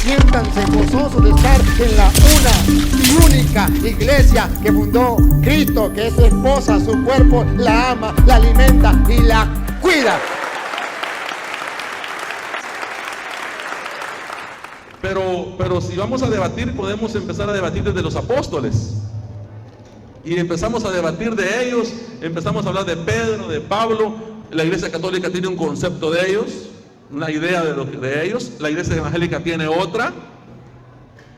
Siéntanse gozosos de estar en la una y única iglesia que fundó Cristo, que es su esposa, su cuerpo, la ama, la alimenta y la cuida. Pero si vamos a debatir, podemos empezar a debatir desde los apóstoles. Y empezamos a debatir de ellos, empezamos a hablar de Pedro, de Pablo. La Iglesia Católica tiene un concepto de ellos, una idea de ellos. La Iglesia Evangélica tiene otra.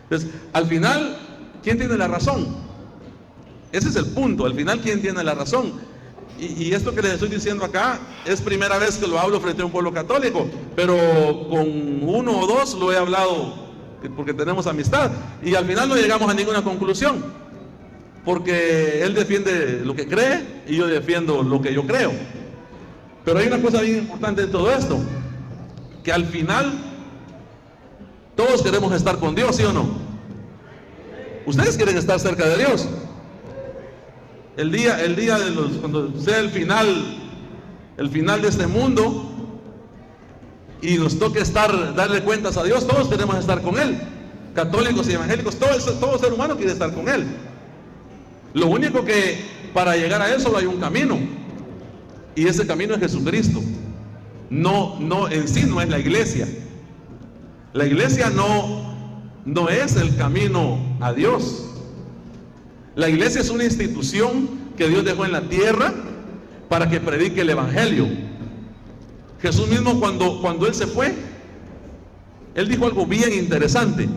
Entonces, al final, ¿quién tiene la razón? Ese es el punto. Al final, ¿quién tiene la razón? Y esto que les estoy diciendo acá es primera vez que lo hablo frente a un pueblo católico, pero con uno o dos lo he hablado porque tenemos amistad, y al final no llegamos a ninguna conclusión, porque él defiende lo que cree y yo defiendo lo que yo creo. Pero hay una cosa bien importante en todo esto, que al final todos queremos estar con Dios, ¿sí o no? Ustedes quieren estar cerca de Dios. El día de cuando sea el final de este mundo y nos toque darle cuentas a Dios, todos queremos estar con Él. Católicos y evangélicos, todo ser humano quiere estar con Él. Lo único que para llegar a eso hay un camino, y ese camino es Jesucristo. No en sí no es la iglesia. La iglesia no es el camino a Dios. La iglesia es una institución que Dios dejó en la tierra para que predique el evangelio. Jesús mismo cuando Él se fue, Él dijo algo bien interesante.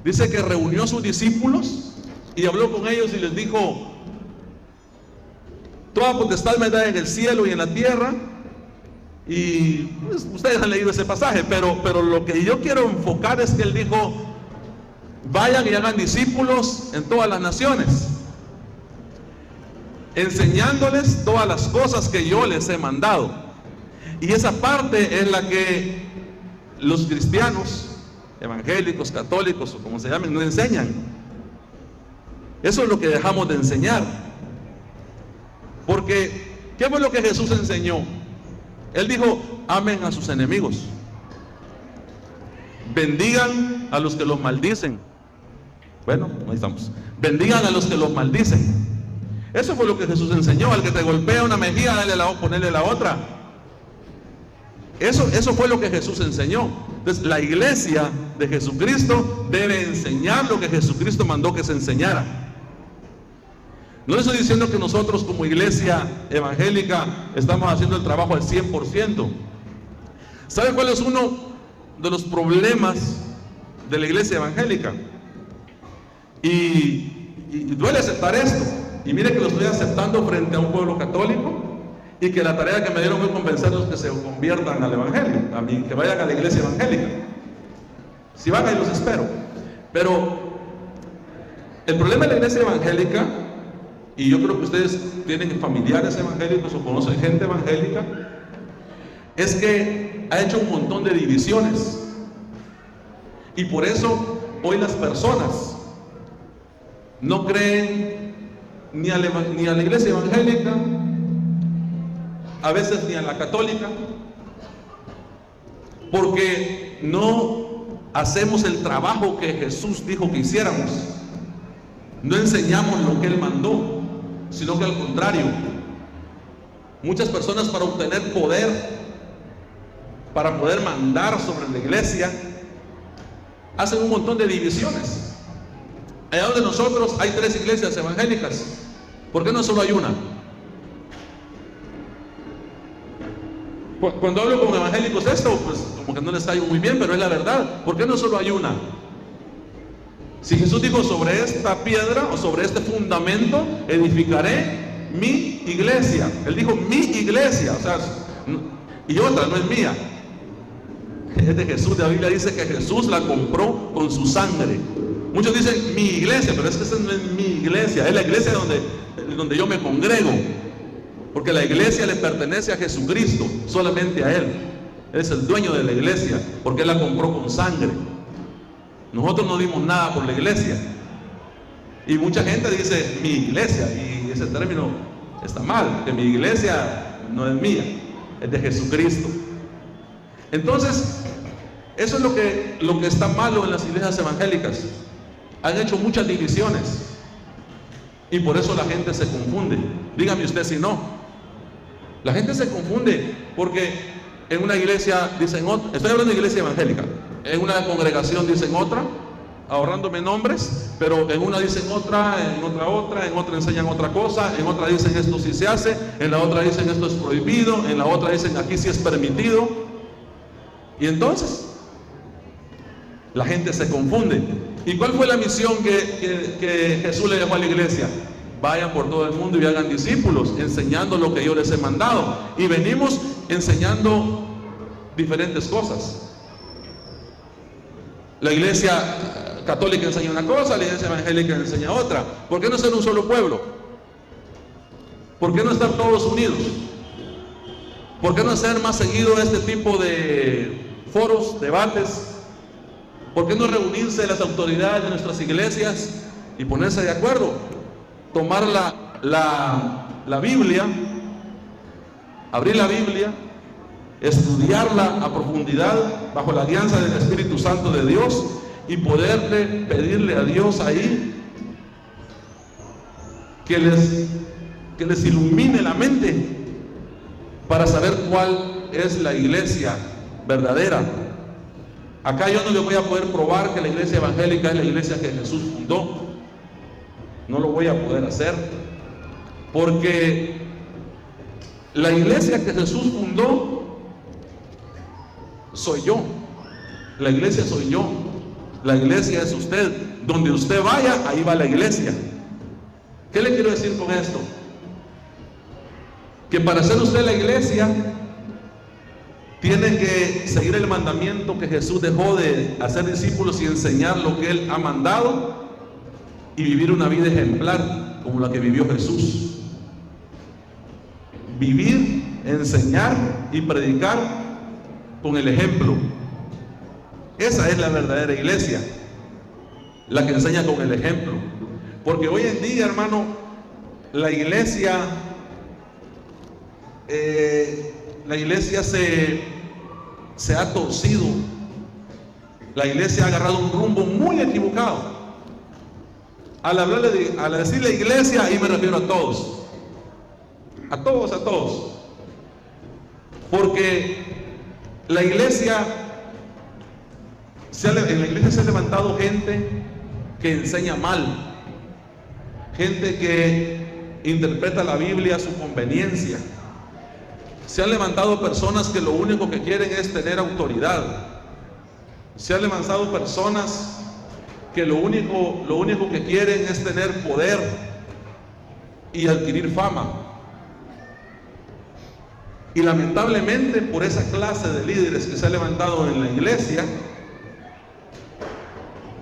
Dice que reunió a sus discípulos y habló con ellos y les dijo: toda potestad me da en el cielo y en la tierra. Y pues, ustedes han leído ese pasaje, pero lo que yo quiero enfocar es que Él dijo: vayan y hagan discípulos en todas las naciones, enseñándoles todas las cosas que yo les he mandado. Y esa parte es la que los cristianos, evangélicos, católicos o como se llamen, no enseñan. Eso es lo que dejamos de enseñar. Porque, ¿qué fue lo que Jesús enseñó? Él dijo: amen a sus enemigos, bendigan a los que los maldicen. Bueno, ahí estamos. Bendigan a los que los maldicen. Eso fue lo que Jesús enseñó. Al que te golpea una mejilla, ponerle la otra. Eso fue lo que Jesús enseñó. Entonces, la iglesia de Jesucristo debe enseñar lo que Jesucristo mandó que se enseñara. No estoy diciendo que nosotros como iglesia evangélica estamos haciendo el trabajo al 100%. ¿Sabe cuál es uno de los problemas de la iglesia evangélica? Y duele aceptar esto. Y mire que lo estoy aceptando frente a un pueblo católico, y que la tarea que me dieron fue convencerlos que se conviertan al evangelio, que vayan a la iglesia evangélica. Si van, ahí los espero. Pero el problema de la iglesia evangélica, y yo creo que ustedes tienen familiares evangélicos o conocen gente evangélica, es que ha hecho un montón de divisiones. Y por eso hoy las personas no creen ni a la iglesia evangélica, a veces ni a la católica, porque no hacemos el trabajo que Jesús dijo que hiciéramos. No enseñamos lo que Él mandó, sino que al contrario, muchas personas, para obtener poder, para poder mandar sobre la iglesia, hacen un montón de divisiones. Allá donde nosotros hay 3 iglesias evangélicas, ¿por qué no solo hay una? Cuando hablo con evangélicos esto, pues como que no les caigo muy bien, pero es la verdad. ¿Por qué no solo hay una? Si Jesús dijo: sobre esta piedra o sobre este fundamento edificaré mi iglesia. Él dijo mi iglesia, o sea, y otra, no es mía, es de Jesús. La Biblia dice que Jesús la compró con su sangre. Muchos dicen mi iglesia, pero es que esa no es mi iglesia, es la iglesia donde yo me congrego. Porque la iglesia le pertenece a Jesucristo, solamente a Él. Él es el dueño de la iglesia, porque Él la compró con sangre. Nosotros no dimos nada por la iglesia. Y mucha gente dice mi iglesia, y ese término está mal, que mi iglesia no es mía, es de Jesucristo. Entonces, Eso es lo que está malo en las iglesias evangélicas. Han hecho muchas divisiones y por eso la gente se confunde. Dígame usted si no. La gente se confunde porque en una iglesia dicen otra, estoy hablando de iglesia evangélica, en una congregación dicen otra, ahorrándome nombres, pero en una dicen otra, en otra enseñan otra cosa, en otra dicen esto sí se hace, en la otra dicen esto es prohibido, en la otra dicen aquí sí es permitido. Y entonces la gente se confunde. ¿Y cuál fue la misión que Jesús le dejó a la iglesia? Vayan por todo el mundo y hagan discípulos, enseñando lo que yo les he mandado. Y venimos enseñando diferentes cosas. La iglesia católica enseña una cosa, la iglesia evangélica enseña otra. ¿Por qué no ser un solo pueblo? ¿Por qué no estar todos unidos? ¿Por qué no hacer más seguido este tipo de foros, debates? ¿Por qué no reunirse las autoridades de nuestras iglesias y ponerse de acuerdo? Tomar la Biblia, abrir la Biblia, estudiarla a profundidad bajo la guianza del Espíritu Santo de Dios y poderle pedirle a Dios ahí que les ilumine la mente para saber cuál es la iglesia verdadera. Acá yo no le voy a poder probar que la iglesia evangélica es la iglesia que Jesús fundó. No lo voy a poder hacer, porque la iglesia que Jesús fundó soy yo. La iglesia soy yo. La iglesia es usted. Donde usted vaya, ahí va la iglesia. ¿Qué le quiero decir con esto? Que para ser usted la iglesia, tiene que seguir el mandamiento que Jesús dejó de hacer discípulos y enseñar lo que Él ha mandado y vivir una vida ejemplar como la que vivió Jesús. Vivir, enseñar y predicar con el ejemplo. Esa es la verdadera iglesia, la que enseña con el ejemplo. Porque hoy en día, hermano, la iglesia se ha torcido. La iglesia ha agarrado un rumbo muy equivocado. Al decir la iglesia, ahí me refiero a todos. A todos. Porque la iglesia, en la iglesia se ha levantado gente que enseña mal. Gente que interpreta la Biblia a su conveniencia. Se han levantado personas que lo único que quieren es tener autoridad. Se han levantado personas que lo único que quieren es tener poder y adquirir fama. Y lamentablemente, por esa clase de líderes que se ha levantado en la iglesia,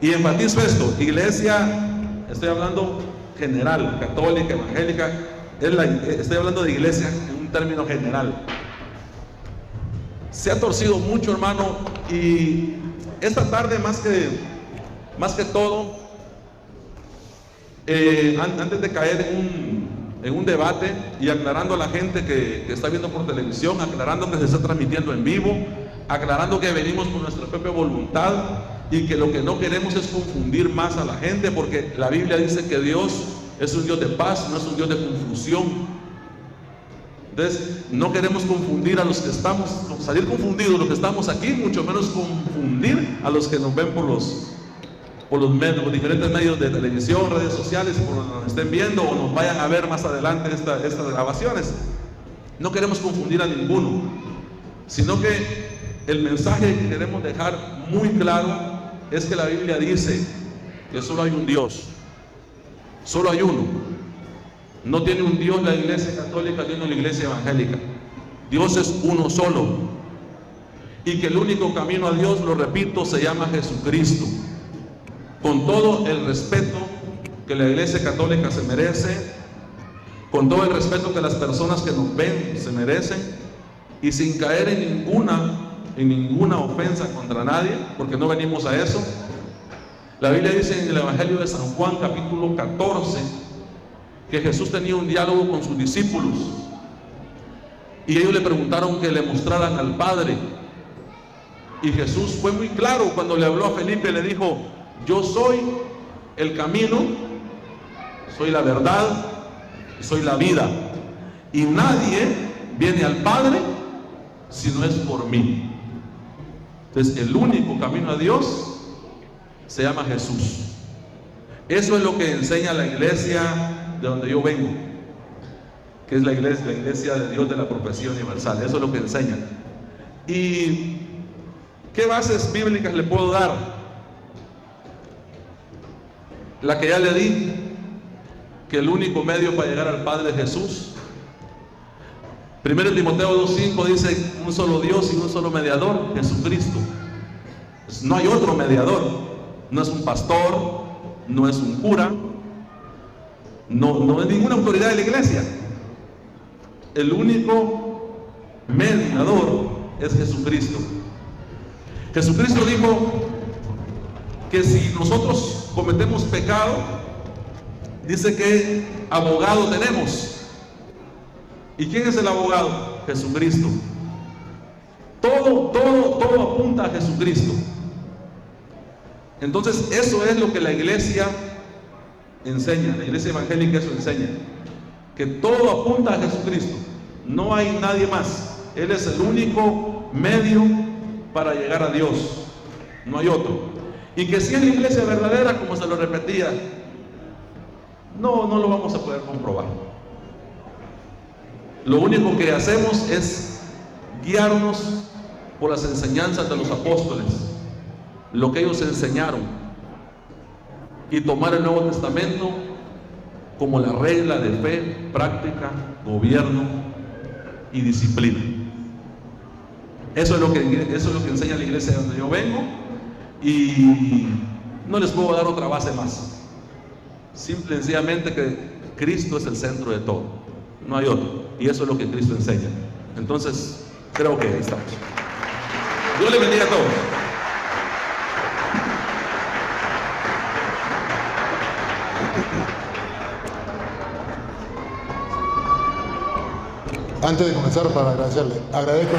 y enfatizo esto, iglesia, estoy hablando general, católica, evangélica, estoy hablando de iglesia en un término general. Se ha torcido mucho, hermano, y esta tarde más que todo, antes de caer en un debate y aclarando a la gente que está viendo por televisión, aclarando que se está transmitiendo en vivo, aclarando que venimos por nuestra propia voluntad y que lo que no queremos es confundir más a la gente, porque la Biblia dice que Dios es un Dios de paz, no es un Dios de confusión. Entonces, no queremos confundir a los que estamos, salir confundidos los que estamos aquí, mucho menos confundir a los que nos ven por los diferentes medios de televisión, redes sociales, por donde nos estén viendo o nos vayan a ver más adelante estas grabaciones. No queremos confundir a ninguno, sino que el mensaje que queremos dejar muy claro es que la Biblia dice que solo hay un Dios, solo hay uno. No tiene un Dios la iglesia católica, tiene la iglesia evangélica. Dios es uno solo. Y que el único camino a Dios, lo repito, se llama Jesucristo. Con todo el respeto que la iglesia católica se merece, con todo el respeto que las personas que nos ven se merecen, y sin caer en ninguna ofensa contra nadie, porque no venimos a eso. La Biblia dice en el Evangelio de San Juan, capítulo 14, que Jesús tenía un diálogo con sus discípulos y ellos le preguntaron que le mostraran al Padre. Y Jesús fue muy claro cuando le habló a Felipe, le dijo: yo soy el camino, soy la verdad, soy la vida, y nadie viene al Padre si no es por mí. Entonces el único camino a Dios se llama Jesús. Eso es lo que enseña la iglesia de donde yo vengo, que es la iglesia de Dios de la Profecía Universal. Eso es lo que enseña. ¿Y qué bases bíblicas le puedo dar? La que ya le di, que el único medio para llegar al Padre es Jesús. 1 Timoteo 2:5 dice: un solo Dios y un solo mediador, Jesucristo. No hay otro mediador. No es un pastor, no es un cura, no es ninguna autoridad de la iglesia. El único mediador es Jesucristo. Jesucristo dijo que si nosotros cometemos pecado, dice que abogado tenemos. ¿Y quién es el abogado? Jesucristo. Todo apunta a Jesucristo. Entonces eso es lo que la iglesia enseña, la iglesia evangélica eso enseña, que todo apunta a Jesucristo, no hay nadie más. Él es el único medio para llegar a Dios, no hay otro. Y que si es la iglesia verdadera, como se lo repetía, no lo vamos a poder comprobar. Lo único que hacemos es guiarnos por las enseñanzas de los apóstoles, lo que ellos enseñaron, y tomar el Nuevo Testamento como la regla de fe, práctica, gobierno y disciplina. Eso es lo que enseña la iglesia de donde yo vengo, y no les puedo dar otra base más. Simple y sencillamente que Cristo es el centro de todo, no hay otro, y eso es lo que Cristo enseña. Entonces creo que ahí estamos. Dios les bendiga a todos. Antes de comenzar, para agradecerle, agradezco